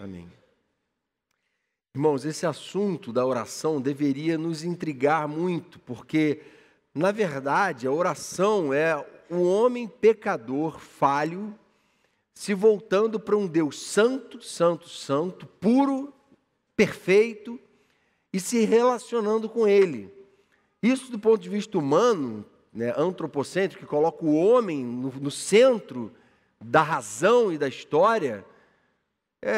Amém. Irmãos, esse assunto da oração deveria nos intrigar muito, porque, na verdade, a oração é o homem pecador, falho, se voltando para um Deus santo, santo, santo, puro, perfeito, e se relacionando com Ele. Isso do ponto de vista humano, antropocêntrico, que coloca o homem no centro da razão e da história,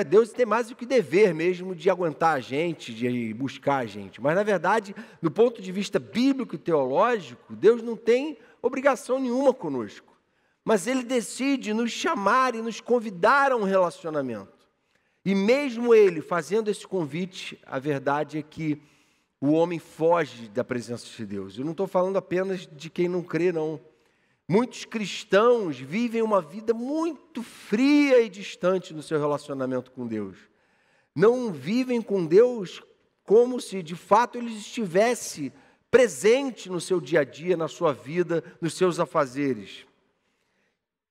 Deus tem mais do que dever mesmo de aguentar a gente, de buscar a gente. Mas, na verdade, do ponto de vista bíblico e teológico, Deus não tem obrigação nenhuma conosco. Mas Ele decide nos chamar e nos convidar a um relacionamento. E mesmo Ele fazendo esse convite, a verdade é que o homem foge da presença de Deus. Eu não estou falando apenas de quem não crê, não. Muitos cristãos vivem uma vida muito fria e distante no seu relacionamento com Deus. Não vivem com Deus como se, de fato, Ele estivesse presente no seu dia a dia, na sua vida, nos seus afazeres.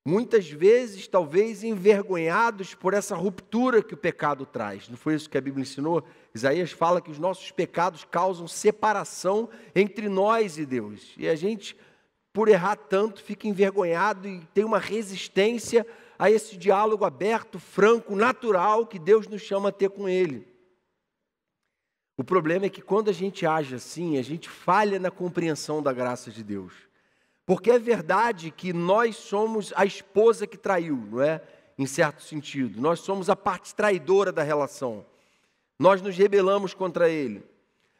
Muitas vezes, talvez, envergonhados por essa ruptura que o pecado traz. Não foi isso que a Bíblia ensinou? Isaías fala que os nossos pecados causam separação entre nós e Deus. E a gente, por errar tanto, fica envergonhado e tem uma resistência a esse diálogo aberto, franco, natural, que Deus nos chama a ter com Ele. O problema é que quando a gente age assim, a gente falha na compreensão da graça de Deus. Porque é verdade que nós somos a esposa que traiu, não é? Em certo sentido. Nós somos a parte traidora da relação. Nós nos rebelamos contra Ele.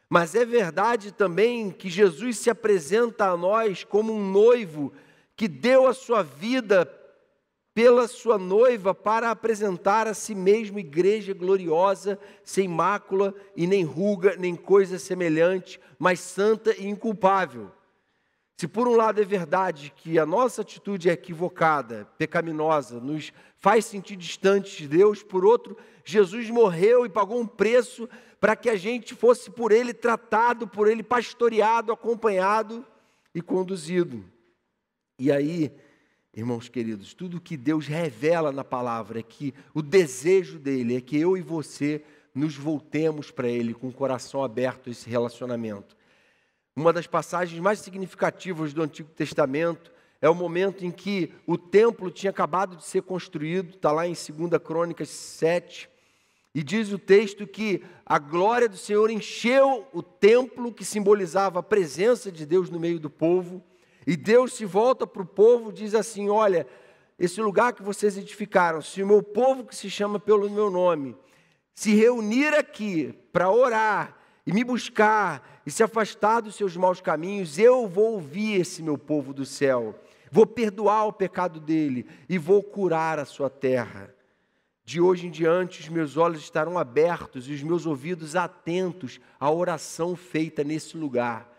Mas é verdade também que Jesus se apresenta a nós como um noivo que deu a sua vida pela sua noiva para apresentar a si mesmo igreja gloriosa, sem mácula e nem ruga, nem coisa semelhante, mas santa e inculpável. Se por um lado é verdade que a nossa atitude é equivocada, pecaminosa, nos faz sentir distantes de Deus, por outro, Jesus morreu e pagou um preço para que a gente fosse por Ele tratado, por Ele pastoreado, acompanhado e conduzido. E aí, irmãos queridos, tudo que Deus revela na palavra é que o desejo dEle é que eu e você nos voltemos para Ele com o coração aberto a esse relacionamento. Uma das passagens mais significativas do Antigo Testamento é o momento em que o templo tinha acabado de ser construído, está lá em 2 Crônicas 7, e diz o texto que a glória do Senhor encheu o templo, que simbolizava a presença de Deus no meio do povo, e Deus se volta para o povo e diz assim: olha, esse lugar que vocês edificaram, se o meu povo que se chama pelo meu nome se reunir aqui para orar e me buscar e se afastar dos seus maus caminhos, eu vou ouvir esse meu povo do céu, vou perdoar o pecado dele e vou curar a sua terra. De hoje em diante os meus olhos estarão abertos e os meus ouvidos atentos à oração feita nesse lugar.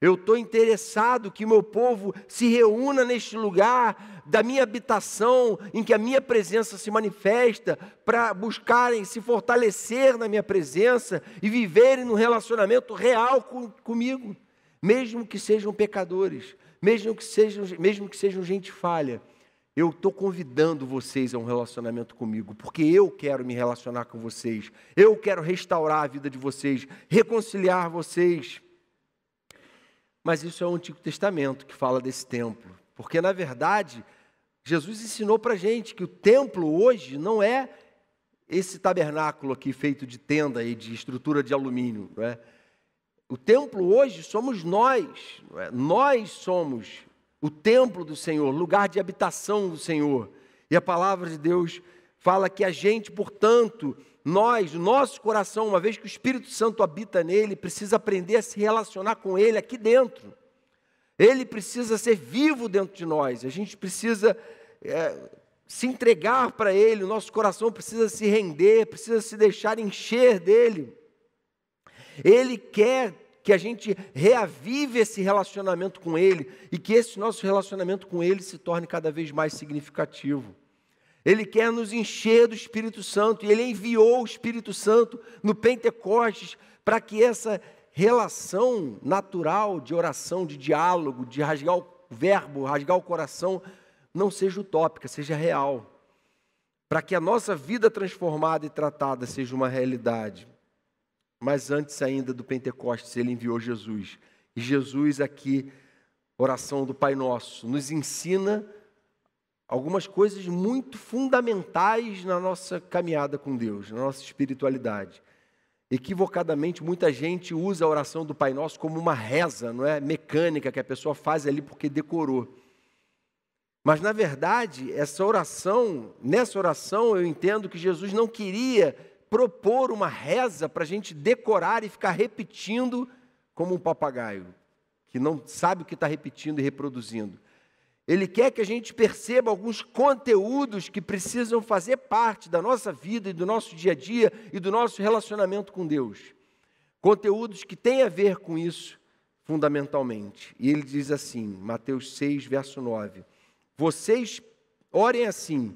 Eu estou interessado que o meu povo se reúna neste lugar da minha habitação, em que a minha presença se manifesta, para buscarem se fortalecer na minha presença e viverem num relacionamento real comigo, mesmo que sejam pecadores, mesmo que sejam gente falha. Eu estou convidando vocês a um relacionamento comigo, porque eu quero me relacionar com vocês, eu quero restaurar a vida de vocês, reconciliar vocês. Mas isso é o Antigo Testamento que fala desse templo. Porque, na verdade, Jesus ensinou para a gente que o templo hoje não é esse tabernáculo aqui feito de tenda e de estrutura de alumínio. Não é? O templo hoje somos nós. Não é? Nós somos o templo do Senhor, lugar de habitação do Senhor. E a palavra de Deus fala que a gente, portanto, nós, o nosso coração, uma vez que o Espírito Santo habita nele, precisa aprender a se relacionar com ele aqui dentro. Ele precisa ser vivo dentro de nós. A gente precisa se entregar para ele, o nosso coração precisa se render, precisa se deixar encher dele. Ele quer que a gente reavive esse relacionamento com ele e que esse nosso relacionamento com ele se torne cada vez mais significativo. Ele quer nos encher do Espírito Santo e Ele enviou o Espírito Santo no Pentecostes para que essa relação natural de oração, de diálogo, de rasgar o verbo, rasgar o coração, não seja utópica, seja real. para que a nossa vida transformada e tratada seja uma realidade. Mas antes ainda do Pentecostes, ele enviou Jesus. E Jesus aqui, oração do Pai Nosso, nos ensina algumas coisas muito fundamentais na nossa caminhada com Deus, na nossa espiritualidade. Equivocadamente, muita gente usa a oração do Pai Nosso como uma reza, não é? Mecânica, que a pessoa faz ali porque decorou. Mas, na verdade, nessa oração, eu entendo que Jesus não queria propor uma reza para a gente decorar e ficar repetindo como um papagaio, que não sabe o que está repetindo e reproduzindo. Ele quer que a gente perceba alguns conteúdos que precisam fazer parte da nossa vida e do nosso dia a dia e do nosso relacionamento com Deus. Conteúdos que têm a ver com isso, fundamentalmente. E ele diz assim, Mateus 6, verso 9. Vocês orem assim: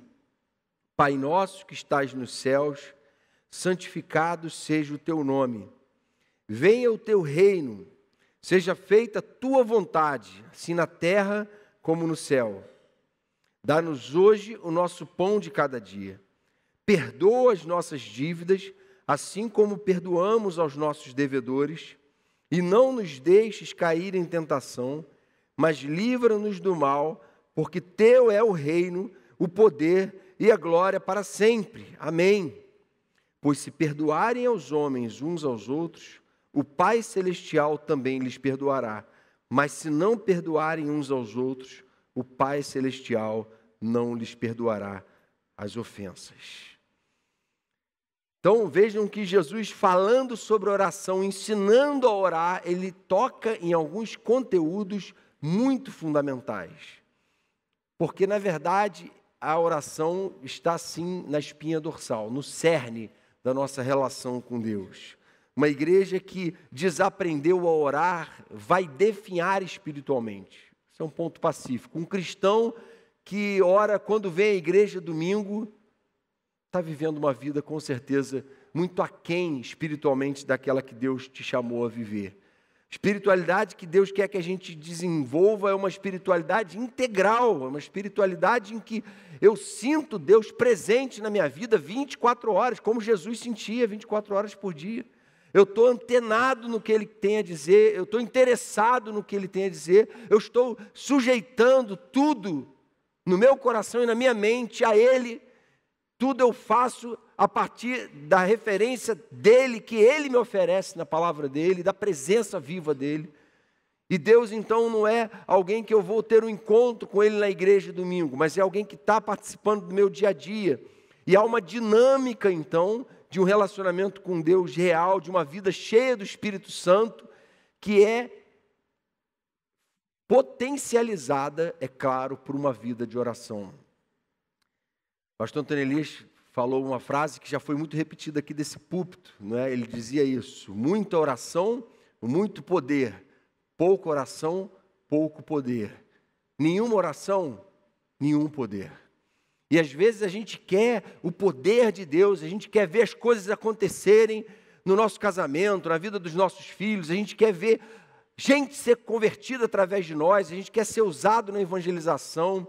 Pai nosso que estás nos céus, santificado seja o teu nome. Venha o teu reino, seja feita a tua vontade, assim na terra como no céu. Dá-nos hoje o nosso pão de cada dia. Perdoa as nossas dívidas, assim como perdoamos aos nossos devedores, e não nos deixes cair em tentação, mas livra-nos do mal, porque teu é o reino, o poder e a glória para sempre. Amém. Pois se perdoarem aos homens uns aos outros, o Pai Celestial também lhes perdoará. Mas se não perdoarem uns aos outros, o Pai Celestial não lhes perdoará as ofensas. Então vejam que Jesus, falando sobre oração, ensinando a orar, ele toca em alguns conteúdos muito fundamentais. Porque, na verdade, a oração está, sim, na espinha dorsal, no cerne da nossa relação com Deus. Uma igreja que desaprendeu a orar vai definhar espiritualmente. Isso é um ponto pacífico. Um cristão que ora quando vem à igreja domingo, está vivendo uma vida, com certeza, muito aquém espiritualmente daquela que Deus te chamou a viver. Espiritualidade que Deus quer que a gente desenvolva é uma espiritualidade integral, é uma espiritualidade em que eu sinto Deus presente na minha vida 24 horas, como Jesus sentia 24 horas por dia. Eu estou antenado no que Ele tem a dizer, eu estou interessado no que Ele tem a dizer, eu estou sujeitando tudo no meu coração e na minha mente a Ele. Tudo eu faço a partir da referência dEle, que Ele me oferece na palavra dEle, da presença viva dEle. E Deus, então, não é alguém que eu vou ter um encontro com Ele na igreja domingo, mas é alguém que está participando do meu dia a dia. E há uma dinâmica, então, de um relacionamento com Deus real, de uma vida cheia do Espírito Santo, que é potencializada, é claro, por uma vida de oração. O pastor Antônio Elias falou uma frase que já foi muito repetida aqui desse púlpito, não é? Ele dizia isso: muita oração, muito poder; pouca oração, pouco poder; nenhuma oração, nenhum poder. E às vezes a gente quer o poder de Deus, a gente quer ver as coisas acontecerem no nosso casamento, na vida dos nossos filhos, a gente quer ver gente ser convertida através de nós, a gente quer ser usado na evangelização,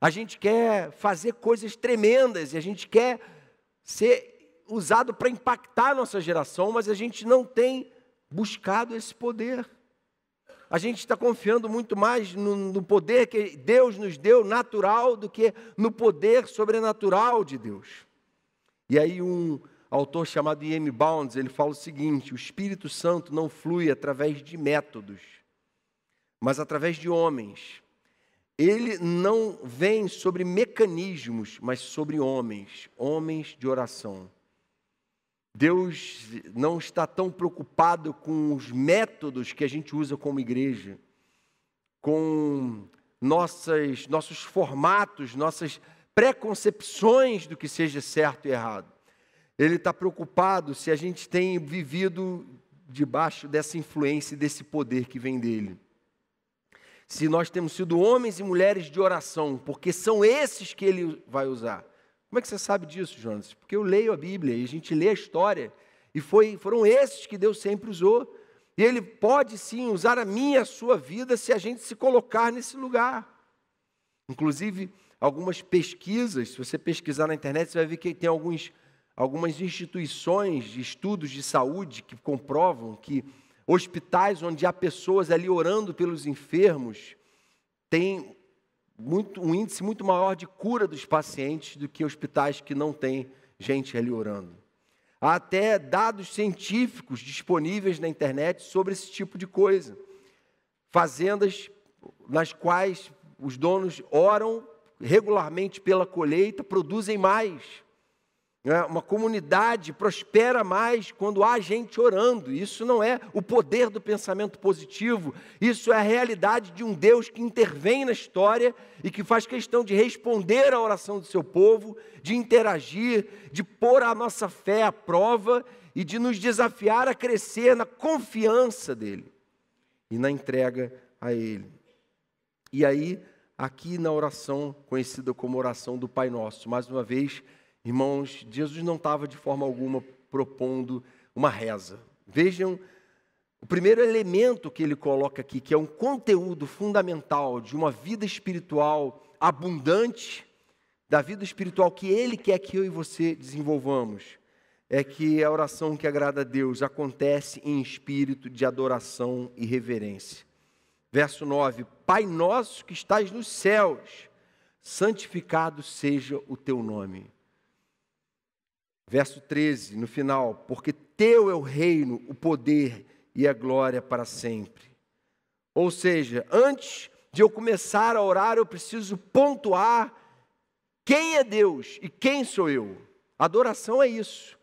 a gente quer fazer coisas tremendas, e a gente quer ser usado para impactar a nossa geração, mas a gente não tem buscado esse poder. A gente está confiando muito mais no poder que Deus nos deu, natural, do que no poder sobrenatural de Deus. E aí um autor chamado E.M. Bounds, ele fala o seguinte: o Espírito Santo não flui através de métodos, mas através de homens. Ele não vem sobre mecanismos, mas sobre homens, homens de oração. Deus não está tão preocupado com os métodos que a gente usa como igreja, com nossos formatos, nossas preconcepções do que seja certo e errado. Ele está preocupado se a gente tem vivido debaixo dessa influência e desse poder que vem dele. Se nós temos sido homens e mulheres de oração, porque são esses que ele vai usar. Como é que você sabe disso, Jonas? Porque eu leio a Bíblia e a gente lê a história, e foram esses que Deus sempre usou. E Ele pode sim usar a minha e a sua vida se a gente se colocar nesse lugar. Inclusive, algumas pesquisas. Se você pesquisar na internet, você vai ver que tem algumas instituições de estudos de saúde que comprovam que hospitais onde há pessoas ali orando pelos enfermos têm um índice muito maior de cura dos pacientes do que hospitais que não têm gente ali orando. Há até dados científicos disponíveis na internet sobre esse tipo de coisa. Fazendas nas quais os donos oram regularmente pela colheita, produzem mais. Uma comunidade prospera mais quando há gente orando. Isso não é o poder do pensamento positivo, isso é a realidade de um Deus que intervém na história e que faz questão de responder à oração do seu povo, de interagir, de pôr a nossa fé à prova e de nos desafiar a crescer na confiança dEle e na entrega a Ele. E aí, aqui na oração conhecida como oração do Pai Nosso, mais uma vez, irmãos, Jesus não estava de forma alguma propondo uma reza. Vejam o primeiro elemento que ele coloca aqui, que é um conteúdo fundamental de uma vida espiritual abundante, da vida espiritual que ele quer que eu e você desenvolvamos, é que a oração que agrada a Deus acontece em espírito de adoração e reverência. Verso 9, Pai nosso que estás nos céus, santificado seja o teu nome. Verso 13, no final, porque teu é o reino, o poder e a glória para sempre. Ou seja, antes de eu começar a orar, eu preciso pontuar quem é Deus e quem sou eu. Adoração é isso.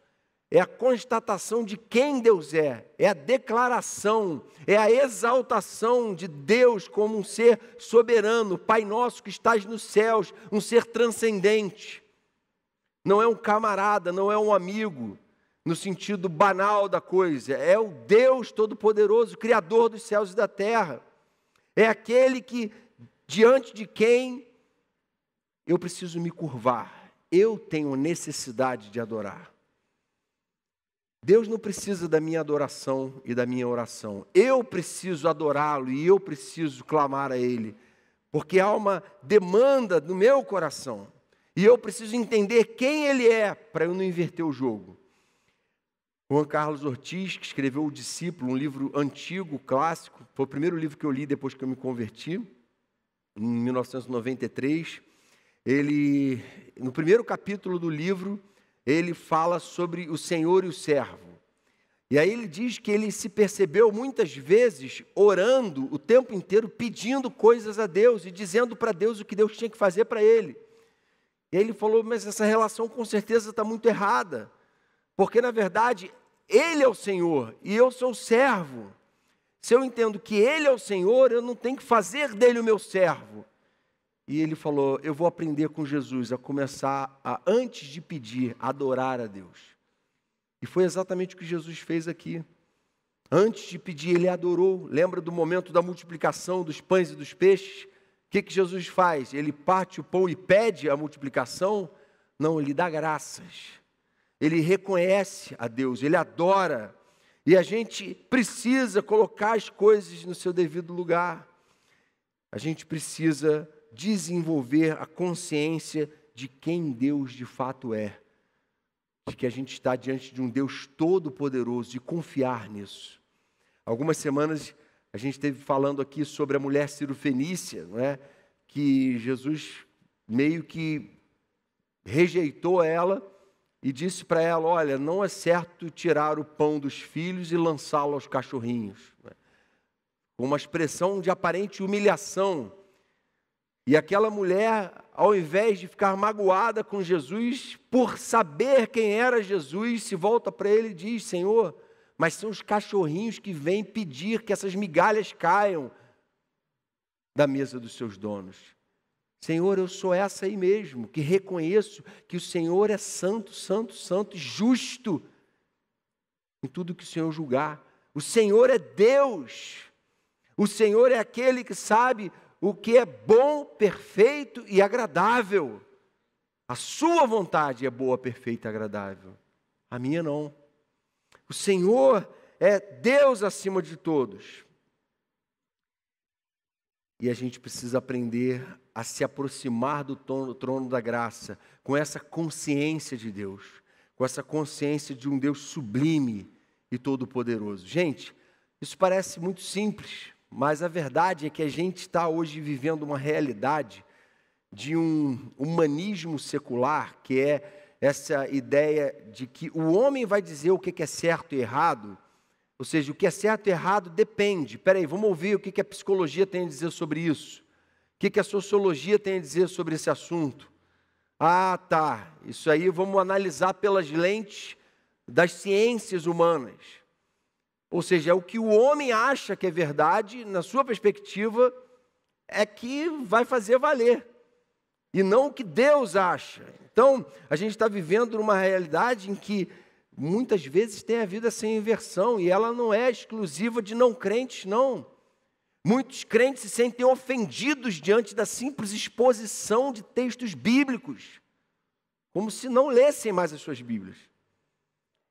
É a constatação de quem Deus é a declaração, é a exaltação de Deus como um ser soberano, Pai nosso que estás nos céus, um ser transcendente. Não é um camarada, não é um amigo, no sentido banal da coisa. É o Deus Todo-Poderoso, Criador dos céus e da terra. É aquele que, diante de quem eu preciso me curvar. Eu tenho necessidade de adorar. Deus não precisa da minha adoração e da minha oração. Eu preciso adorá-lo e eu preciso clamar a Ele. Porque há uma demanda no meu coração. E eu preciso entender quem Ele é, para eu não inverter o jogo. Juan Carlos Ortiz, que escreveu O Discípulo, um livro antigo, clássico, foi o primeiro livro que eu li depois que eu me converti, em 1993. Ele, no primeiro capítulo do livro, ele fala sobre o Senhor e o servo. E aí ele diz que ele se percebeu muitas vezes orando o tempo inteiro, pedindo coisas a Deus e dizendo para Deus o que Deus tinha que fazer para ele. E aí ele falou, mas essa relação com certeza está muito errada, porque na verdade Ele é o Senhor e eu sou o servo. Se eu entendo que Ele é o Senhor, eu não tenho que fazer dele o meu servo. E ele falou, eu vou aprender com Jesus a começar a, antes de pedir, adorar a Deus. E foi exatamente o que Jesus fez aqui. Antes de pedir, Ele adorou. Lembra do momento da multiplicação dos pães e dos peixes? O que Jesus faz? Ele parte o pão e pede a multiplicação? Não, Ele dá graças. Ele reconhece a Deus, Ele adora. E a gente precisa colocar as coisas no seu devido lugar. A gente precisa desenvolver a consciência de quem Deus de fato é. De que a gente está diante de um Deus todo-poderoso e confiar nisso. Algumas semanas a gente esteve falando aqui sobre a mulher cirofenícia, não é? Que Jesus meio que rejeitou ela e disse para ela, olha, não é certo tirar o pão dos filhos e lançá-lo aos cachorrinhos. Com uma expressão de aparente humilhação. E aquela mulher, ao invés de ficar magoada com Jesus, por saber quem era Jesus, se volta para ele e diz, Senhor, mas são os cachorrinhos que vêm pedir que essas migalhas caiam da mesa dos seus donos. Senhor, eu sou essa aí mesmo, que reconheço que o Senhor é santo, santo, santo e justo em tudo que o Senhor julgar. O Senhor é Deus. O Senhor é aquele que sabe o que é bom, perfeito e agradável. A sua vontade é boa, perfeita e agradável. A minha não. O Senhor é Deus acima de todos. E a gente precisa aprender a se aproximar do trono da graça, com essa consciência de Deus, com essa consciência de um Deus sublime e todo-poderoso. Gente, isso parece muito simples, mas a verdade é que a gente está hoje vivendo uma realidade de um humanismo secular, que é essa ideia de que o homem vai dizer o que é certo e errado. Ou seja, o que é certo e errado depende. Espera aí, vamos ouvir o que a psicologia tem a dizer sobre isso. O que a sociologia tem a dizer sobre esse assunto. Ah, tá, isso aí vamos analisar pelas lentes das ciências humanas. Ou seja, o que o homem acha que é verdade, na sua perspectiva, é que vai fazer valer. E não o que Deus acha. Então, a gente está vivendo numa realidade em que muitas vezes tem havido essa inversão, e ela não é exclusiva de não crentes, não. Muitos crentes se sentem ofendidos diante da simples exposição de textos bíblicos, como se não lessem mais as suas Bíblias.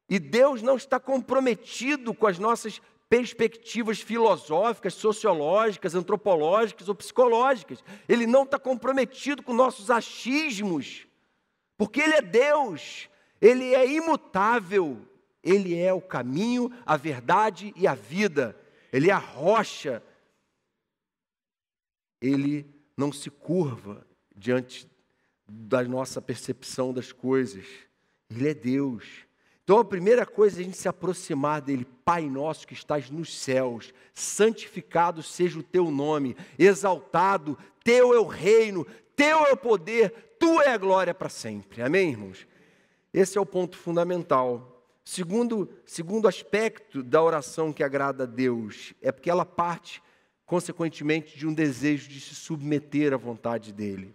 E Deus não está comprometido com as nossas perspectivas filosóficas, sociológicas, antropológicas ou psicológicas. Ele não está comprometido com nossos achismos, porque Ele é Deus. Ele é imutável, Ele é o caminho, a verdade e a vida. Ele é a rocha. Ele não se curva diante da nossa percepção das coisas. Ele é Deus. Então a primeira coisa é a gente se aproximar dele. Pai nosso que estás nos céus, santificado seja o teu nome, exaltado, teu é o reino, teu é o poder, tua é a glória para sempre. Amém, irmãos? Esse é o ponto fundamental. Segundo aspecto da oração que agrada a Deus, é porque ela parte, consequentemente, de um desejo de se submeter à vontade dEle.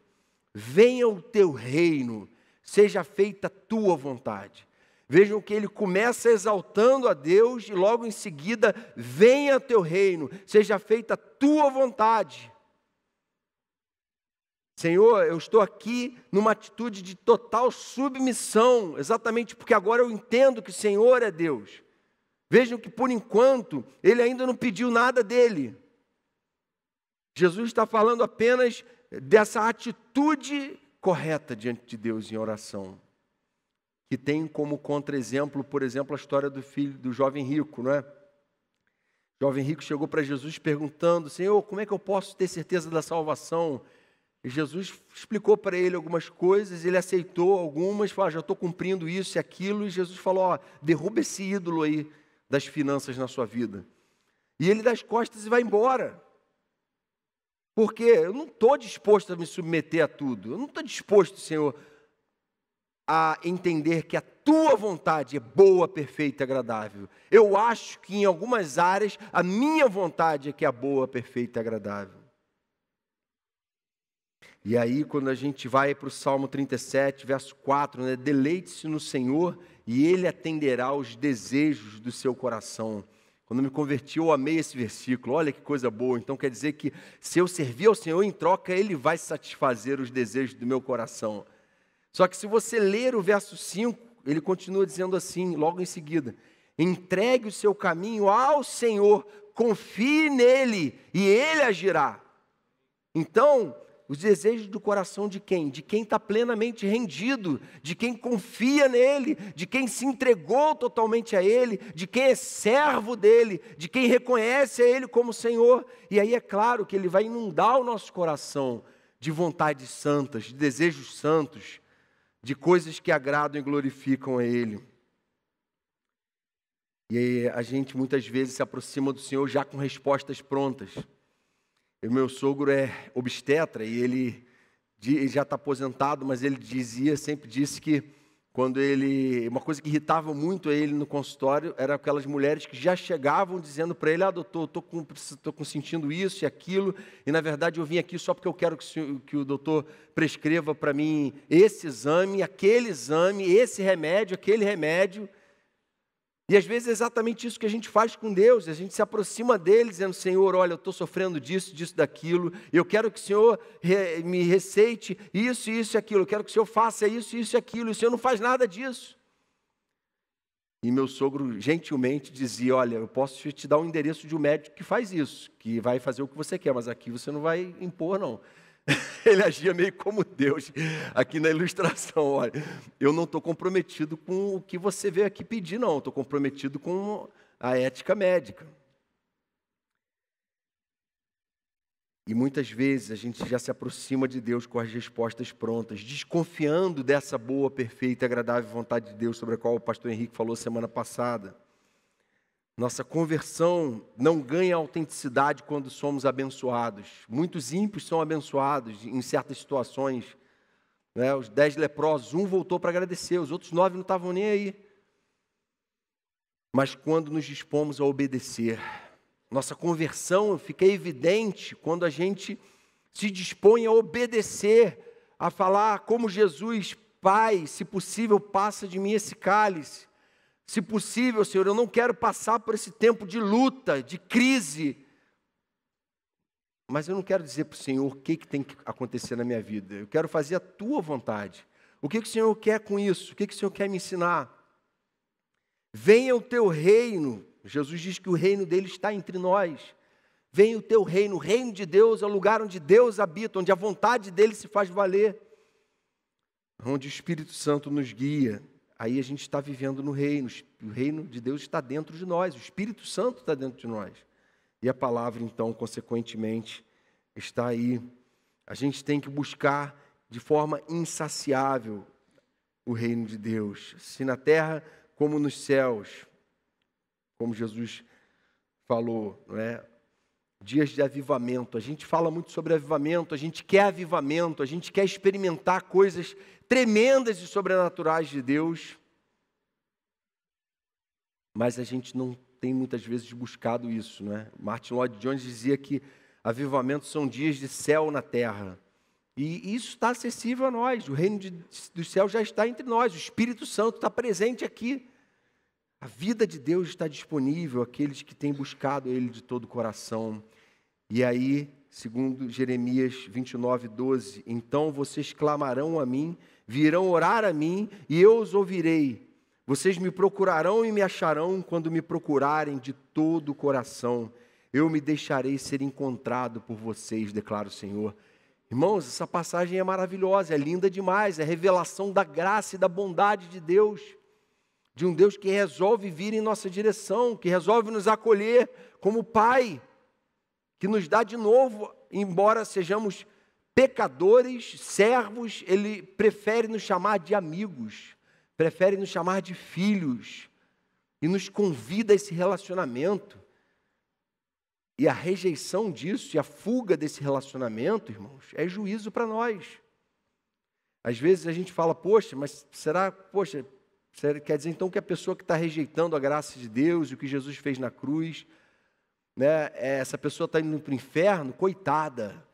Venha o teu reino, seja feita a tua vontade. Vejam que ele começa exaltando a Deus e logo em seguida, venha o teu reino, seja feita a tua vontade. Senhor, eu estou aqui numa atitude de total submissão, exatamente porque agora eu entendo que o Senhor é Deus. Vejam que por enquanto, ele ainda não pediu nada dele. Jesus está falando apenas dessa atitude correta diante de Deus em oração. Que tem como contra-exemplo, por exemplo, a história do jovem rico, não é? O jovem rico chegou para Jesus perguntando, Senhor, como é que eu posso ter certeza da salvação? E Jesus explicou para ele algumas coisas, ele aceitou algumas, falou, já estou cumprindo isso e aquilo, e Jesus falou, derruba esse ídolo aí das finanças na sua vida. E ele dá as costas e vai embora. Porque eu não estou disposto a me submeter a tudo, eu não estou disposto, Senhor, a entender que a tua vontade é boa, perfeita e agradável. Eu acho que em algumas áreas a minha vontade é que é a boa, perfeita e agradável. E aí, quando a gente vai para o Salmo 37, verso 4, né? Deleite-se no Senhor e Ele atenderá aos desejos do seu coração. Quando eu me converti, eu amei esse versículo. Olha que coisa boa. Então, quer dizer que se eu servir ao Senhor, em troca, Ele vai satisfazer os desejos do meu coração. Só que se você ler o verso 5, ele continua dizendo assim, logo em seguida. Entregue o seu caminho ao Senhor, confie nele e Ele agirá. Então, os desejos do coração de quem? De quem está plenamente rendido, de quem confia nele, de quem se entregou totalmente a ele, de quem é servo dele, de quem reconhece a ele como Senhor. E aí é claro que ele vai inundar o nosso coração de vontades santas, de desejos santos, de coisas que agradam e glorificam a ele. E aí a gente muitas vezes se aproxima do Senhor já com respostas prontas. O meu sogro é obstetra e ele já está aposentado, mas ele sempre disse que uma coisa que irritava muito a ele no consultório era aquelas mulheres que já chegavam dizendo para ele, doutor, estou sentindo isso e aquilo, e na verdade eu vim aqui só porque eu quero que o doutor prescreva para mim esse exame, aquele exame, esse remédio, aquele remédio. E às vezes é exatamente isso que a gente faz com Deus, a gente se aproxima dele dizendo, Senhor, olha, eu estou sofrendo disso, daquilo, eu quero que o Senhor me receite isso e aquilo, eu quero que o Senhor faça isso e aquilo, e o Senhor não faz nada disso. E meu sogro gentilmente dizia, olha, eu posso te dar um endereço de um médico que faz isso, que vai fazer o que você quer, mas aqui você não vai impor, não. Ele agia meio como Deus, aqui na ilustração, olha, eu não estou comprometido com o que você veio aqui pedir, não, estou comprometido com a ética médica. E muitas vezes a gente já se aproxima de Deus com as respostas prontas, desconfiando dessa boa, perfeita e agradável vontade de Deus, sobre a qual o pastor Henrique falou semana passada. Nossa conversão não ganha autenticidade quando somos abençoados. Muitos ímpios são abençoados em certas situações. Né? Os 10 leprosos, um voltou para agradecer, os outros 9 não estavam nem aí. Mas quando nos dispomos a obedecer, nossa conversão fica evidente quando a gente se dispõe a obedecer, a falar como Jesus, Pai, se possível, passa de mim esse cálice. Se possível, Senhor, eu não quero passar por esse tempo de luta, de crise. Mas eu não quero dizer para o Senhor o que tem que acontecer na minha vida. Eu quero fazer a Tua vontade. O que o Senhor quer com isso? O que o Senhor quer me ensinar? Venha o Teu reino. Jesus diz que o reino dele está entre nós. Venha o Teu reino. O reino de Deus é o lugar onde Deus habita, onde a vontade dele se faz valer. Onde o Espírito Santo nos guia. Aí a gente está vivendo no reino. O reino de Deus está dentro de nós. O Espírito Santo está dentro de nós. E a palavra, então, consequentemente, está aí. A gente tem que buscar de forma insaciável o reino de Deus. Se na terra como nos céus. Como Jesus falou, não é? Dias de avivamento. A gente fala muito sobre avivamento, a gente quer avivamento, a gente quer experimentar coisas tremendas e sobrenaturais de Deus. Mas a gente não tem muitas vezes buscado isso, não é? Martin Lloyd Jones dizia que avivamentos são dias de céu na terra. E isso está acessível a nós, o reino dos céus já está entre nós, o Espírito Santo está presente aqui. A vida de Deus está disponível àqueles que têm buscado Ele de todo o coração. E aí, segundo Jeremias 29:12, então vocês clamarão a mim, virão orar a mim e eu os ouvirei. Vocês me procurarão e me acharão quando me procurarem de todo o coração. Eu me deixarei ser encontrado por vocês, declara o Senhor. Irmãos, essa passagem é maravilhosa, é linda demais, é revelação da graça e da bondade de Deus. De um Deus que resolve vir em nossa direção, que resolve nos acolher como Pai, que nos dá de novo, embora sejamos pecadores, servos, Ele prefere nos chamar de amigos, prefere nos chamar de filhos, e nos convida a esse relacionamento. E a rejeição disso, e a fuga desse relacionamento, irmãos, é juízo para nós. Às vezes a gente fala, poxa, quer dizer então que a pessoa que está rejeitando a graça de Deus e o que Jesus fez na cruz, né, essa pessoa está indo para o inferno? Coitada.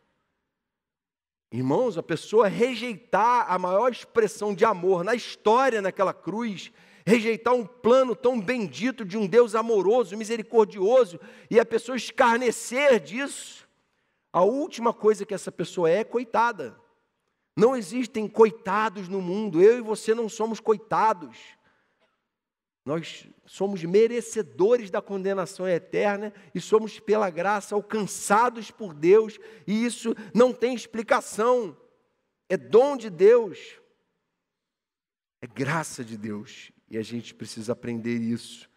Irmãos, a pessoa rejeitar a maior expressão de amor na história naquela cruz, rejeitar um plano tão bendito de um Deus amoroso, misericordioso, e a pessoa escarnecer disso, a última coisa que essa pessoa é coitada. Não existem coitados no mundo, eu e você não somos coitados. Nós somos merecedores da condenação eterna e somos, pela graça, alcançados por Deus, e isso não tem explicação, é dom de Deus, é graça de Deus, e a gente precisa aprender isso.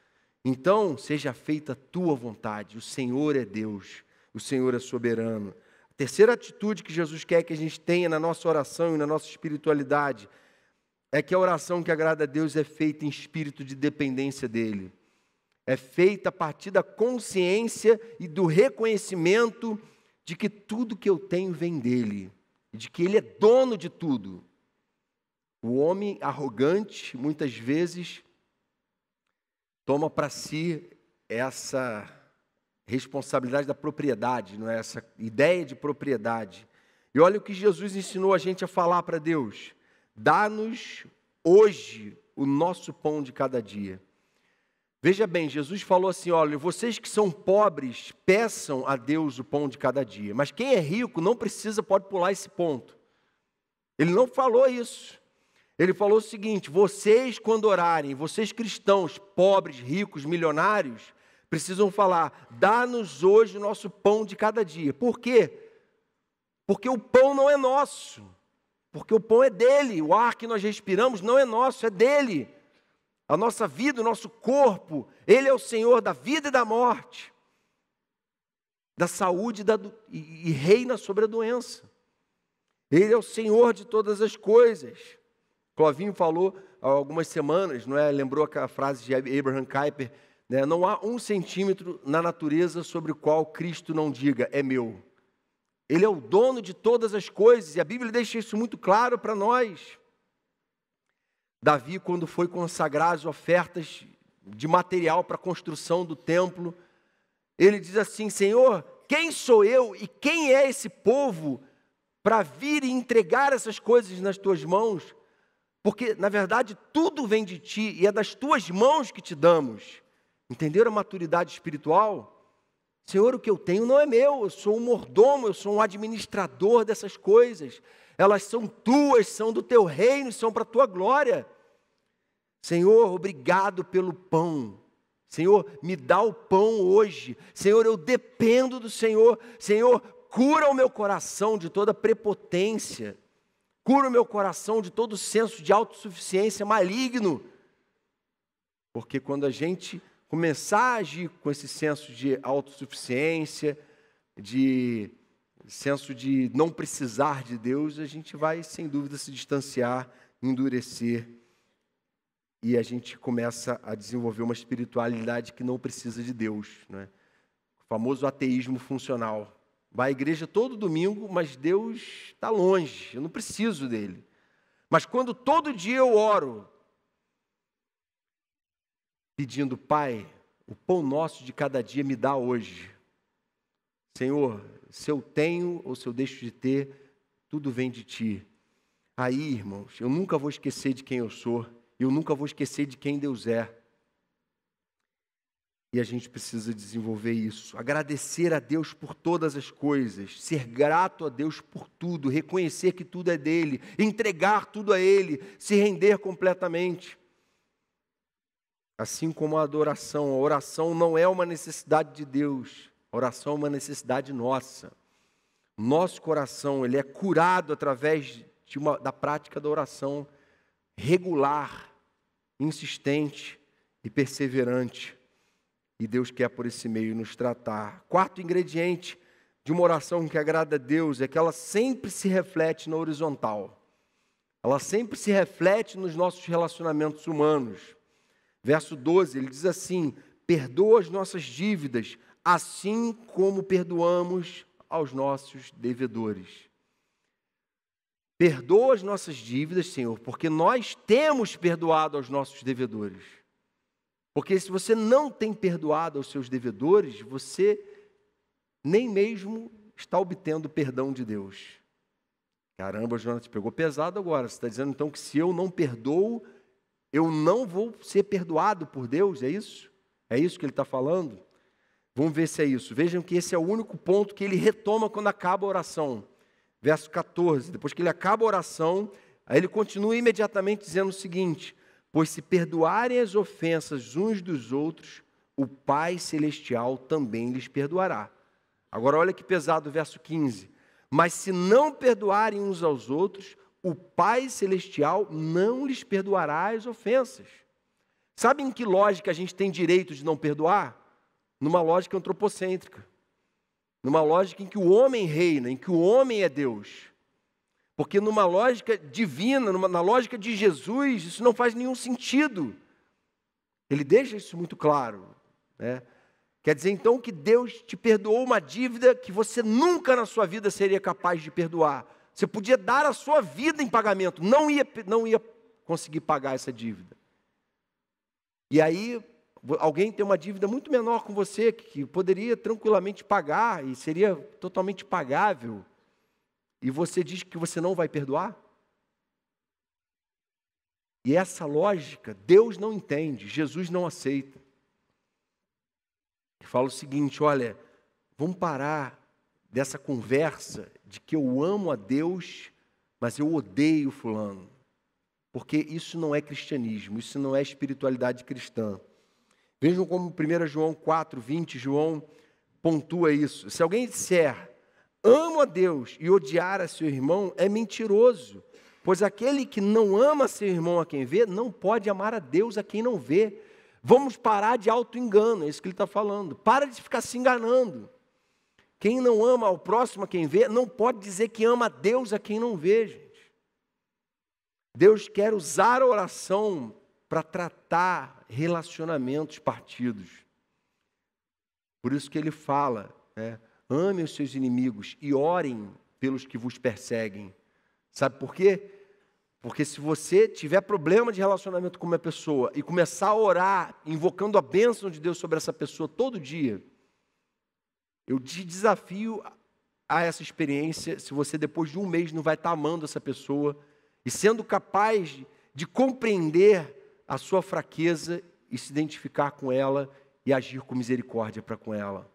Então, seja feita a tua vontade, o Senhor é Deus, o Senhor é soberano. A terceira atitude que Jesus quer que a gente tenha na nossa oração e na nossa espiritualidade é que a oração que agrada a Deus é feita em espírito de dependência dEle. É feita a partir da consciência e do reconhecimento de que tudo que eu tenho vem dEle, de que Ele é dono de tudo. O homem arrogante, muitas vezes, toma para si essa responsabilidade da propriedade, não é? Essa ideia de propriedade. E olha o que Jesus ensinou a gente a falar para Deus. Dá-nos hoje o nosso pão de cada dia. Veja bem, Jesus falou assim, olha, vocês que são pobres, peçam a Deus o pão de cada dia. Mas quem é rico não precisa, pode pular esse ponto. Ele não falou isso. Ele falou o seguinte: vocês, quando orarem, vocês cristãos, pobres, ricos, milionários, precisam falar: dá-nos hoje o nosso pão de cada dia. Por quê? Porque o pão não é nosso. Porque o pão é dele. O ar que nós respiramos não é nosso, é dele. A nossa vida, o nosso corpo, ele é o Senhor da vida e da morte, da saúde e reina sobre a doença. Ele é o Senhor de todas as coisas. Clovinho falou há algumas semanas, não é? Lembrou aquela frase de Abraham Kuyper, né? Não há 1 centímetro na natureza sobre o qual Cristo não diga, é meu. Ele é o dono de todas as coisas, e a Bíblia deixa isso muito claro para nós. Davi, quando foi consagrar as ofertas de material para a construção do templo, ele diz assim: Senhor, quem sou eu e quem é esse povo para vir e entregar essas coisas nas tuas mãos? Porque, na verdade, tudo vem de ti e é das tuas mãos que te damos. Entenderam a maturidade espiritual? Senhor, o que eu tenho não é meu, eu sou um mordomo, eu sou um administrador dessas coisas. Elas são tuas, são do teu reino, são para a tua glória. Senhor, obrigado pelo pão. Senhor, me dá o pão hoje. Senhor, eu dependo do Senhor. Senhor, cura o meu coração de toda prepotência. Cura o meu coração de todo senso de autossuficiência maligno. Porque quando a gente começar a agir com esse senso de autossuficiência, de senso de não precisar de Deus, a gente vai, sem dúvida, se distanciar, endurecer, e a gente começa a desenvolver uma espiritualidade que não precisa de Deus, né? O famoso ateísmo funcional. Vai à igreja todo domingo, mas Deus está longe, eu não preciso dele. Mas quando todo dia eu oro, pedindo: Pai, o pão nosso de cada dia me dá hoje. Senhor, se eu tenho ou se eu deixo de ter, tudo vem de Ti. Aí, irmãos, eu nunca vou esquecer de quem eu sou, eu nunca vou esquecer de quem Deus é. E a gente precisa desenvolver isso, agradecer a Deus por todas as coisas, ser grato a Deus por tudo, reconhecer que tudo é dele, entregar tudo a Ele, se render completamente. Assim como a adoração, a oração não é uma necessidade de Deus, a oração é uma necessidade nossa. Nosso coração, ele é curado através da prática da oração regular, insistente e perseverante. E Deus quer por esse meio nos tratar. Quarto ingrediente de uma oração que agrada a Deus é que ela sempre se reflete na horizontal. Ela sempre se reflete nos nossos relacionamentos humanos. Verso 12, ele diz assim: perdoa as nossas dívidas, assim como perdoamos aos nossos devedores. Perdoa as nossas dívidas, Senhor, porque nós temos perdoado aos nossos devedores. Porque se você não tem perdoado aos seus devedores, você nem mesmo está obtendo o perdão de Deus. Caramba, Jonas, pegou pesado agora. Você está dizendo então que se eu não perdoo, eu não vou ser perdoado por Deus, é isso? É isso que ele está falando? Vamos ver se é isso. Vejam que esse é o único ponto que ele retoma quando acaba a oração. Verso 14, depois que ele acaba a oração, aí ele continua imediatamente dizendo o seguinte: pois se perdoarem as ofensas uns dos outros, o Pai Celestial também lhes perdoará. Agora olha que pesado o verso 15. Mas se não perdoarem uns aos outros, o Pai Celestial não lhes perdoará as ofensas. Sabe em que lógica a gente tem direito de não perdoar? Numa lógica antropocêntrica. Numa lógica em que o homem reina, em que o homem é Deus. Porque numa lógica divina, na lógica de Jesus, isso não faz nenhum sentido. Ele deixa isso muito claro, né? Quer dizer então que Deus te perdoou uma dívida que você nunca na sua vida seria capaz de perdoar. Você podia dar a sua vida em pagamento, não ia conseguir pagar essa dívida. E aí, alguém tem uma dívida muito menor com você, que poderia tranquilamente pagar, e seria totalmente pagável, e você diz que você não vai perdoar? E essa lógica, Deus não entende, Jesus não aceita. Ele fala o seguinte: olha, vamos parar dessa conversa de que eu amo a Deus, mas eu odeio fulano. porque isso não é cristianismo, isso não é espiritualidade cristã. Vejam como 1 João 4:20, João pontua isso. Se alguém disser, amo a Deus e odiar a seu irmão, é mentiroso. Pois aquele que não ama seu irmão a quem vê, não pode amar a Deus a quem não vê. Vamos parar de auto-engano, é isso que ele está falando. Para de ficar se enganando. Quem não ama ao próximo a quem vê, não pode dizer que ama a Deus a quem não vê, gente. Deus quer usar a oração para tratar relacionamentos partidos. Por isso que ele fala, ame os seus inimigos e orem pelos que vos perseguem. Sabe por quê? Porque se você tiver problema de relacionamento com uma pessoa e começar a orar, invocando a bênção de Deus sobre essa pessoa todo dia, eu te desafio a essa experiência, se você depois de um mês não vai estar amando essa pessoa e sendo capaz de compreender a sua fraqueza e se identificar com ela e agir com misericórdia para com ela.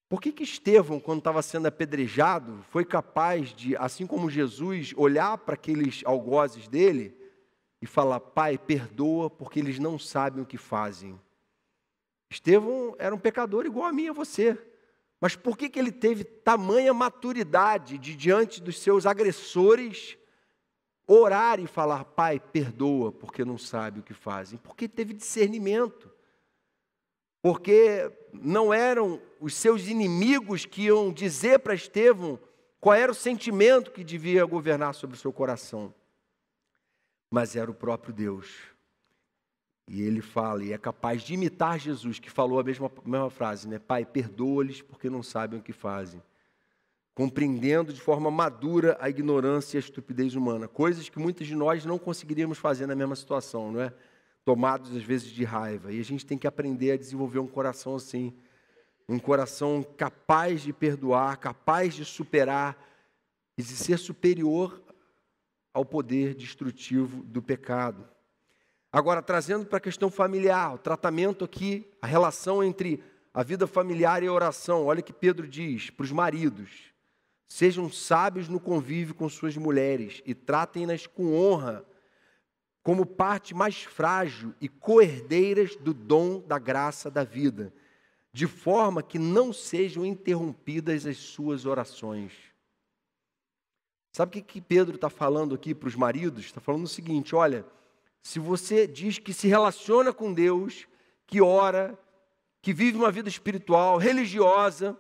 Por que Estevão, quando estava sendo apedrejado, foi capaz de, assim como Jesus, olhar para aqueles algozes dele e falar, Pai, perdoa porque eles não sabem o que fazem? Estevão era um pecador igual a mim e a você. Mas por que ele teve tamanha maturidade de, diante dos seus agressores, orar e falar, Pai, perdoa porque não sabe o que fazem? Porque teve discernimento. Porque não eram os seus inimigos que iam dizer para Estevão qual era o sentimento que devia governar sobre o seu coração. Mas era o próprio Deus. E ele fala, e é capaz de imitar Jesus, que falou a mesma frase, Pai, perdoa-lhes porque não sabem o que fazem. Compreendendo de forma madura a ignorância e a estupidez humana. Coisas que muitos de nós não conseguiríamos fazer na mesma situação, não é? Tomados às vezes de raiva. E a gente tem que aprender a desenvolver um coração assim. Um coração capaz de perdoar, capaz de superar e de ser superior ao poder destrutivo do pecado. Agora, trazendo para a questão familiar, o tratamento aqui, a relação entre a vida familiar e a oração. Olha o que Pedro diz para os maridos. Sejam sábios no convívio com suas mulheres e tratem-nas com honra, como parte mais frágil e coerdeiras do dom da graça da vida, de forma que não sejam interrompidas as suas orações. Sabe o que Pedro está falando aqui para os maridos? Está falando o seguinte, olha, se você diz que se relaciona com Deus, que ora, que vive uma vida espiritual, religiosa,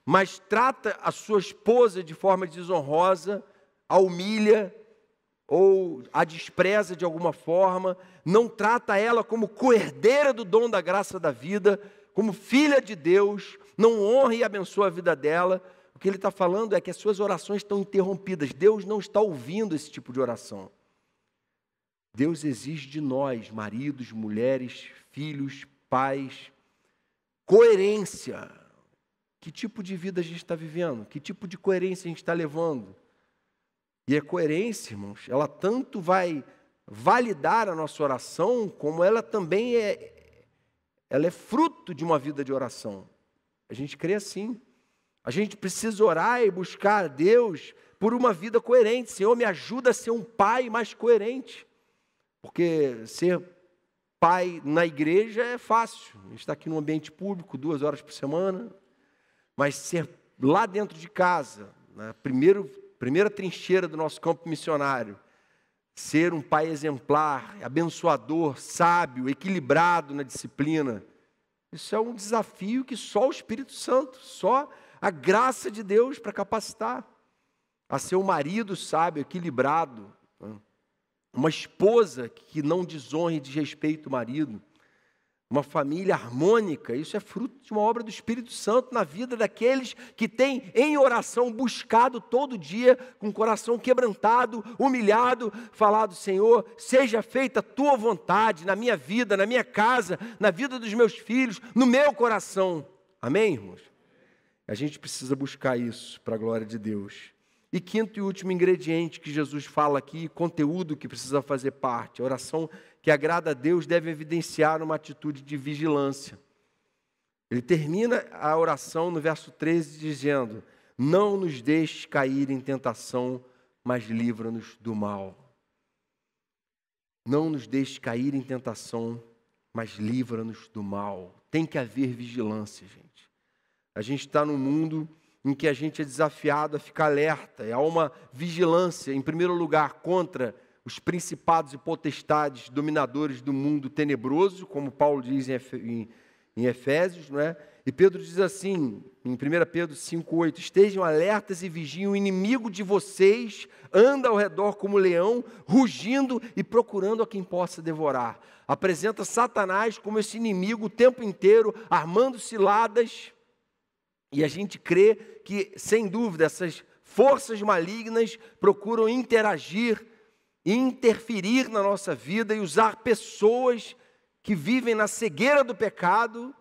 mas trata a sua esposa de forma desonrosa, a humilha, ou a despreza de alguma forma, não trata ela como coerdeira do dom da graça da vida, como filha de Deus, não honra e abençoa a vida dela, o que ele está falando é que as suas orações estão interrompidas. Deus não está ouvindo esse tipo de oração. Deus exige de nós, maridos, mulheres, filhos, pais, coerência. Que tipo de vida a gente está vivendo? Que tipo de coerência a gente está levando? E a coerência, irmãos, ela tanto vai validar a nossa oração, como ela também ela é fruto de uma vida de oração. A gente crê assim. A gente precisa orar e buscar a Deus por uma vida coerente. Senhor, me ajuda a ser um pai mais coerente. Porque ser pai na igreja é fácil. A gente está aqui no ambiente público 2 horas por semana. Mas ser lá dentro de casa, primeira trincheira do nosso campo missionário, ser um pai exemplar, abençoador, sábio, equilibrado na disciplina, isso é um desafio que só o Espírito Santo, só a graça de Deus para capacitar. A ser um marido sábio, equilibrado, uma esposa que não desonre e desrespeite o marido, uma família harmônica, isso é fruto de uma obra do Espírito Santo na vida daqueles que têm em oração buscado todo dia, com o coração quebrantado, humilhado, falado, Senhor, seja feita a tua vontade na minha vida, na minha casa, na vida dos meus filhos, no meu coração. Amém, irmãos? A gente precisa buscar isso para a glória de Deus. E quinto e último ingrediente que Jesus fala aqui, conteúdo que precisa fazer parte, a oração que agrada a Deus deve evidenciar uma atitude de vigilância. Ele termina a oração no verso 13 dizendo, não nos deixes cair em tentação, mas livra-nos do mal. Não nos deixe cair em tentação, mas livra-nos do mal. Tem que haver vigilância, gente. A gente está num mundo em que a gente é desafiado a ficar alerta. Há uma vigilância, em primeiro lugar, contra os principados e potestades dominadores do mundo tenebroso, como Paulo diz em Efésios, não é? E Pedro diz assim, em 1 Pedro 5,8, estejam alertas e vigiem, o inimigo de vocês anda ao redor como leão, rugindo e procurando a quem possa devorar. Apresenta Satanás como esse inimigo o tempo inteiro, armando ciladas, e a gente crê que, sem dúvida, essas forças malignas procuram interagir, interferir na nossa vida e usar pessoas que vivem na cegueira do pecado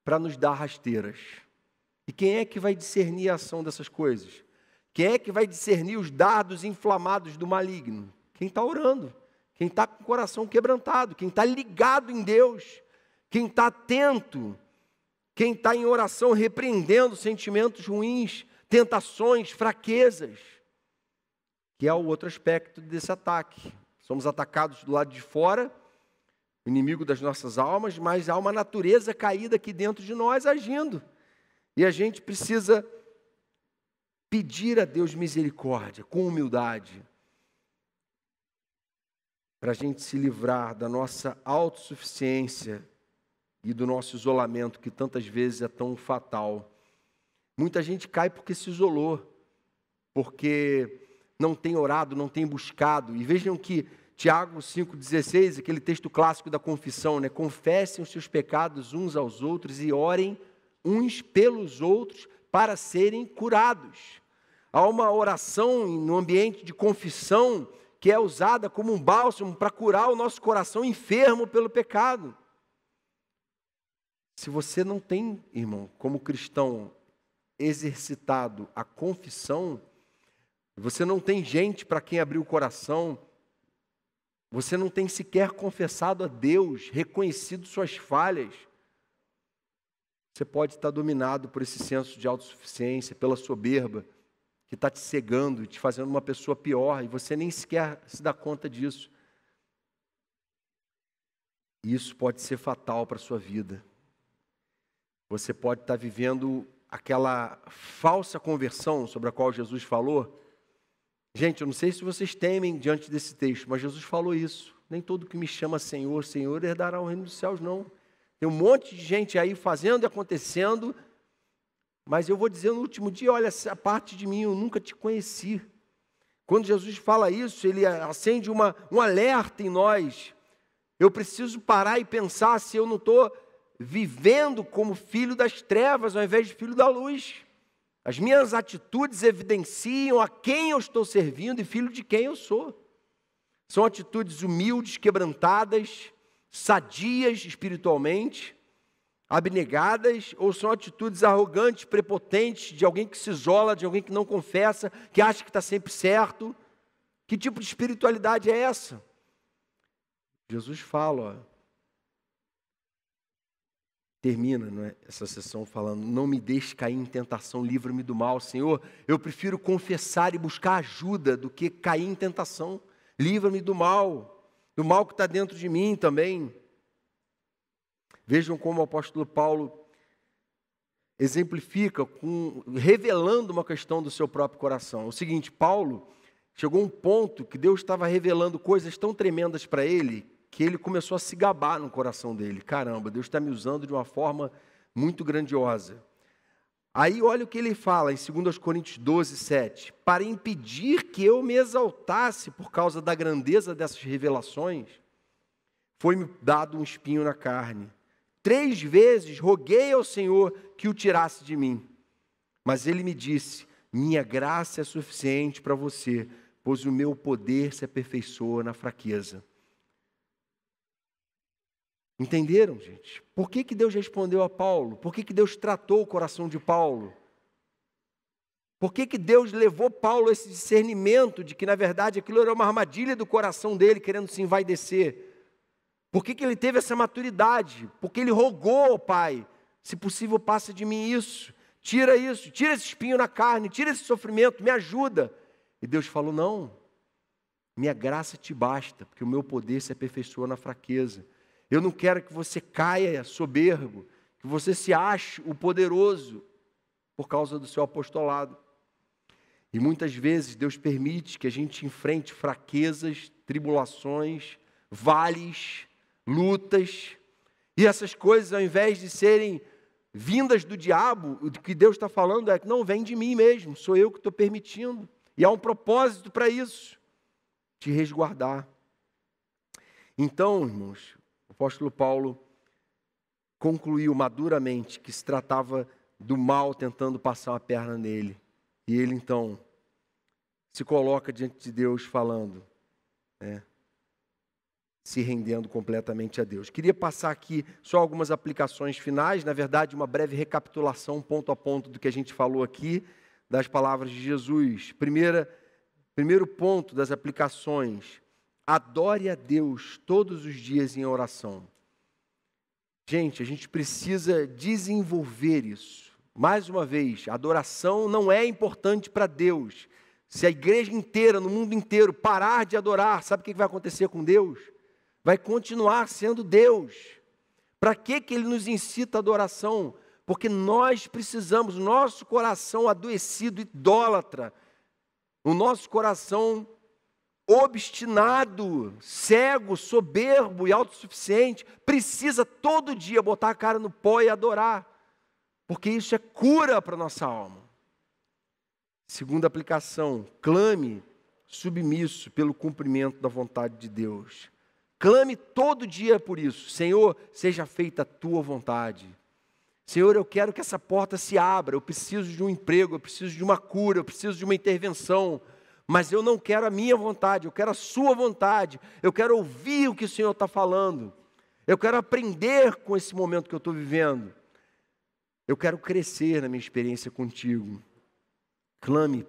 para nos dar rasteiras. E quem é que vai discernir a ação dessas coisas? Quem é que vai discernir os dardos inflamados do maligno? Quem está orando, quem está com o coração quebrantado, quem está ligado em Deus, quem está atento, quem está em oração repreendendo sentimentos ruins, tentações, fraquezas, que é o outro aspecto desse ataque. Somos atacados do lado de fora, o inimigo das nossas almas, mas há uma natureza caída aqui dentro de nós agindo. E a gente precisa pedir a Deus misericórdia, com humildade, para a gente se livrar da nossa autossuficiência e do nosso isolamento, que tantas vezes é tão fatal. Muita gente cai porque se isolou, porque não tem orado, não tem buscado. E vejam que Tiago 5,16, aquele texto clássico da confissão, né? Confessem os seus pecados uns aos outros e orem uns pelos outros para serem curados. Há uma oração no ambiente de confissão que é usada como um bálsamo para curar o nosso coração enfermo pelo pecado. Se você não tem, irmão, como cristão, exercitado a confissão, você não tem gente para quem abrir o coração, você não tem sequer confessado a Deus, reconhecido suas falhas, você pode estar dominado por esse senso de autossuficiência, pela soberba, que está te cegando e te fazendo uma pessoa pior, e você nem sequer se dá conta disso. Isso pode ser fatal para a sua vida. Você pode estar vivendo aquela falsa conversão sobre a qual Jesus falou. Gente, eu não sei se vocês temem diante desse texto, mas Jesus falou isso. Nem todo que me chama Senhor, Senhor, herdará o reino dos céus, não. Tem um monte de gente aí fazendo e acontecendo, mas eu vou dizer no último dia, olha, essa parte de mim eu nunca te conheci. Quando Jesus fala isso, ele acende um alerta em nós. Eu preciso parar e pensar se eu não estou vivendo como filho das trevas ao invés de filho da luz. As minhas atitudes evidenciam a quem eu estou servindo e filho de quem eu sou. São atitudes humildes, quebrantadas, sadias espiritualmente, abnegadas, ou são atitudes arrogantes, prepotentes, de alguém que se isola, de alguém que não confessa, que acha que está sempre certo? Que tipo de espiritualidade é essa? Jesus fala, termina, não é, essa sessão falando, não me deixe cair em tentação, livra-me do mal. Senhor, eu prefiro confessar e buscar ajuda do que cair em tentação. Livra-me do mal que está dentro de mim também. Vejam como o apóstolo Paulo exemplifica, revelando uma questão do seu próprio coração. É o seguinte, Paulo chegou a um ponto que Deus estava revelando coisas tão tremendas para ele, que ele começou a se gabar no coração dele. Caramba, Deus está me usando de uma forma muito grandiosa. Aí olha o que ele fala em 2 Coríntios 12, 7. Para impedir que eu me exaltasse por causa da grandeza dessas revelações, foi-me dado um espinho na carne. 3 vezes roguei ao Senhor que o tirasse de mim. Mas ele me disse, minha graça é suficiente para você, pois o meu poder se aperfeiçoa na fraqueza. Entenderam, gente? Por que Deus respondeu a Paulo? Por que Deus tratou o coração de Paulo? Por que Deus levou Paulo a esse discernimento de que, na verdade, aquilo era uma armadilha do coração dele, querendo se envaidecer? Por que ele teve essa maturidade? Porque ele rogou ao Pai, se possível, passa de mim isso, tira esse espinho na carne, tira esse sofrimento, me ajuda. E Deus falou, não, minha graça te basta, porque o meu poder se aperfeiçoa na fraqueza. Eu não quero que você caia soberbo, que você se ache o poderoso por causa do seu apostolado. E muitas vezes Deus permite que a gente enfrente fraquezas, tribulações, vales, lutas. E essas coisas, ao invés de serem vindas do diabo, o que Deus está falando é que não vem de mim mesmo, sou eu que estou permitindo. E há um propósito para isso, te resguardar. Então, irmãos, o apóstolo Paulo concluiu maduramente que se tratava do mal tentando passar uma perna nele. E ele, então, se coloca diante de Deus falando, se rendendo completamente a Deus. Queria passar aqui só algumas aplicações finais, na verdade, uma breve recapitulação, ponto a ponto, do que a gente falou aqui, das palavras de Jesus. Primeiro ponto das aplicações: adore a Deus todos os dias em oração. Gente, a gente precisa desenvolver isso. Mais uma vez, a adoração não é importante para Deus. Se a igreja inteira, no mundo inteiro, parar de adorar, sabe o que vai acontecer com Deus? Vai continuar sendo Deus. Para que Ele nos incita a adoração? Porque nós precisamos, nosso coração adoecido, idólatra, o nosso coração obstinado, cego, soberbo e autossuficiente, precisa todo dia botar a cara no pó e adorar, porque isso é cura para a nossa alma. Segunda aplicação: clame submisso pelo cumprimento da vontade de Deus. Clame todo dia por isso. Senhor, seja feita a tua vontade. Senhor, eu quero que essa porta se abra, eu preciso de um emprego, eu preciso de uma cura, eu preciso de uma intervenção, mas eu não quero a minha vontade, eu quero a sua vontade, eu quero ouvir o que o Senhor está falando, eu quero aprender com esse momento que eu estou vivendo, eu quero crescer na minha experiência contigo. Clame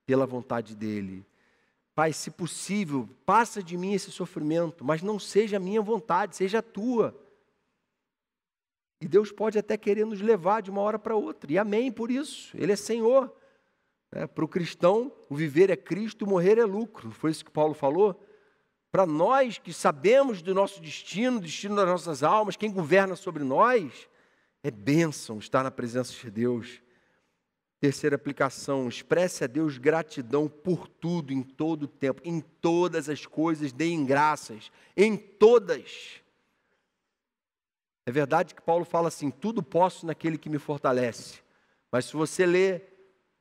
pela vontade dEle. Pai, se possível, passa de mim esse sofrimento, mas não seja a minha vontade, seja a tua. E Deus pode até querer nos levar de uma hora para outra, e amém por isso, Ele é Senhor. Para o cristão, o viver é Cristo, o morrer é lucro. Foi isso que Paulo falou? Para nós que sabemos do nosso destino, do destino das nossas almas, quem governa sobre nós, é bênção estar na presença de Deus. Terceira aplicação: expresse a Deus gratidão por tudo, em todo o tempo, em todas as coisas, deem graças, em todas. É verdade que Paulo fala assim, tudo posso naquele que me fortalece. Mas se você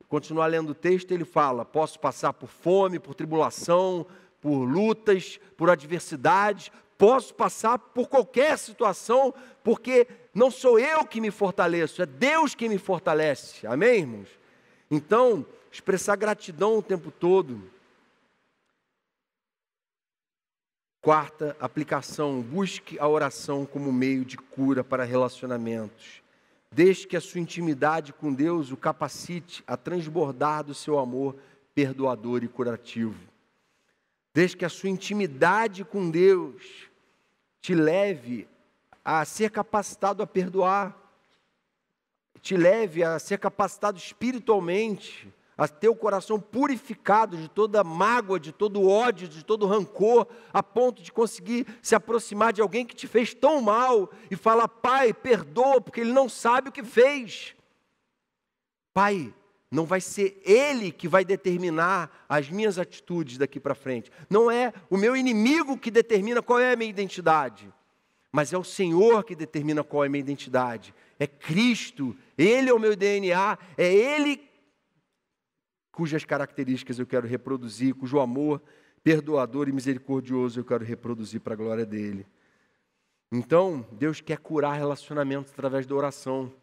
continuar lendo o texto, ele fala, posso passar por fome, por tribulação, por lutas, por adversidades, posso passar por qualquer situação, porque não sou eu que me fortaleço, é Deus que me fortalece. Amém, irmãos? Então, expressar gratidão o tempo todo. Quarta aplicação: busque a oração como meio de cura para relacionamentos. Deixe que a sua intimidade com Deus o capacite a transbordar do seu amor perdoador e curativo. Deixe que a sua intimidade com Deus te leve a ser capacitado a perdoar, te leve a ser capacitado espiritualmente, a ter o coração purificado de toda mágoa, de todo ódio, de todo rancor, a ponto de conseguir se aproximar de alguém que te fez tão mal e falar, Pai, perdoa, porque ele não sabe o que fez. Pai, não vai ser ele que vai determinar as minhas atitudes daqui para frente. Não é o meu inimigo que determina qual é a minha identidade, mas é o Senhor que determina qual é a minha identidade. É Cristo, Ele é o meu DNA, é Ele cujas características eu quero reproduzir, cujo amor perdoador e misericordioso eu quero reproduzir para a glória dEle. Então, Deus quer curar relacionamentos através da oração.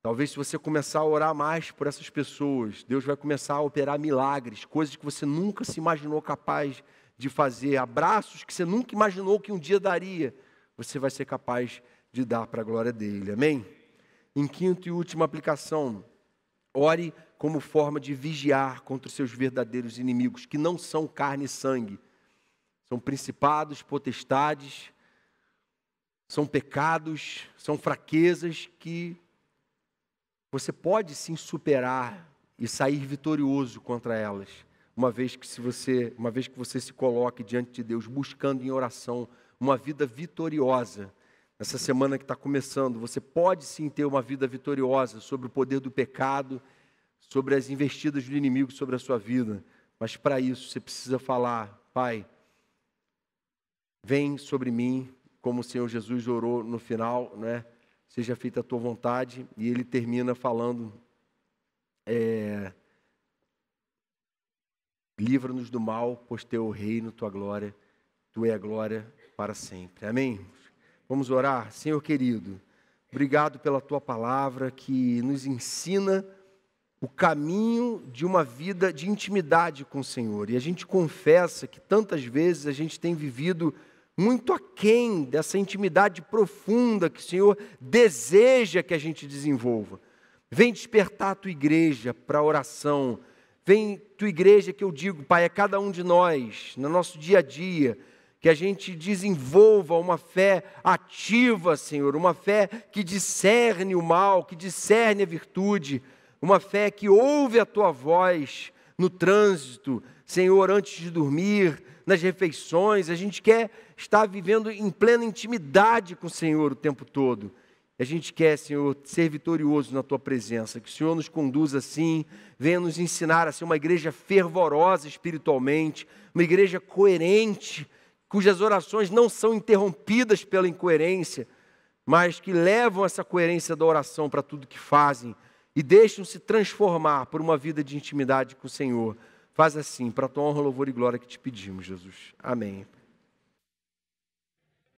Talvez se você começar a orar mais por essas pessoas, Deus vai começar a operar milagres, coisas que você nunca se imaginou capaz de fazer, abraços que você nunca imaginou que um dia daria, você vai ser capaz de dar para a glória dEle. Amém? Em quinta e última aplicação, ore como forma de vigiar contra os seus verdadeiros inimigos, que não são carne e sangue. São principados, potestades, são pecados, são fraquezas que você pode sim superar e sair vitorioso contra elas. uma vez que você se coloque diante de Deus, buscando em oração uma vida vitoriosa. Essa semana que está começando, você pode sim ter uma vida vitoriosa sobre o poder do pecado, sobre as investidas do inimigo sobre a sua vida. Mas para isso você precisa falar: Pai, vem sobre mim, como o Senhor Jesus orou no final, né? Seja feita a tua vontade. E ele termina falando: livra-nos do mal, pois teu reino, tua glória, tu é a glória para sempre. Amém? Vamos orar? Senhor querido, obrigado pela tua palavra que nos ensina o caminho de uma vida de intimidade com o Senhor. E a gente confessa que tantas vezes a gente tem vivido muito aquém dessa intimidade profunda que o Senhor deseja que a gente desenvolva. Vem despertar a tua igreja para a oração. Vem tua igreja, que eu digo, Pai, a cada um de nós, no nosso dia a dia, que a gente desenvolva uma fé ativa, Senhor, uma fé que discerne o mal, que discerne a virtude, uma fé que ouve a tua voz no trânsito, Senhor, antes de dormir, nas refeições. A gente quer estar vivendo em plena intimidade com o Senhor o tempo todo. A gente quer, Senhor, ser vitorioso na tua presença, que o Senhor nos conduza assim, venha nos ensinar a ser uma igreja fervorosa espiritualmente, uma igreja coerente, cujas orações não são interrompidas pela incoerência, mas que levam essa coerência da oração para tudo que fazem e deixam-se transformar por uma vida de intimidade com o Senhor. Faz assim, para a tua honra, louvor e glória que te pedimos, Jesus. Amém.